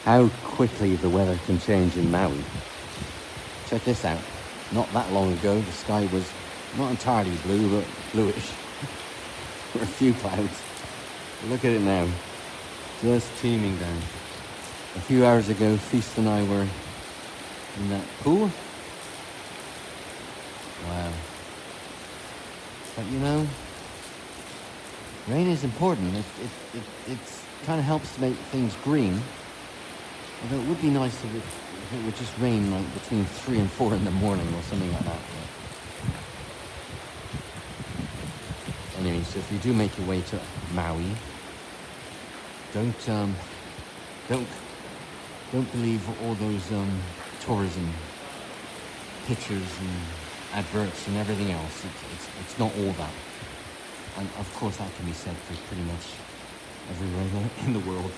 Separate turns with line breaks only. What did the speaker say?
how quickly the weather can change in Maui. Check this out. Not that long ago, the sky was not entirely blue, but bluish. There were a few clouds. Look at it now, just teeming down. A few hours ago, Feast and I were in that pool. Wow. But you know, rain is important. It kind of helps to make things green. Although it would be nice if it would just rain like between 3 and 4 in the morning or something like that. Anyway, so if you do make your way to Maui, don't believe all those tourism pictures and adverts and everything else. It's not all that. And of course that can be said for pretty much everywhere in the world.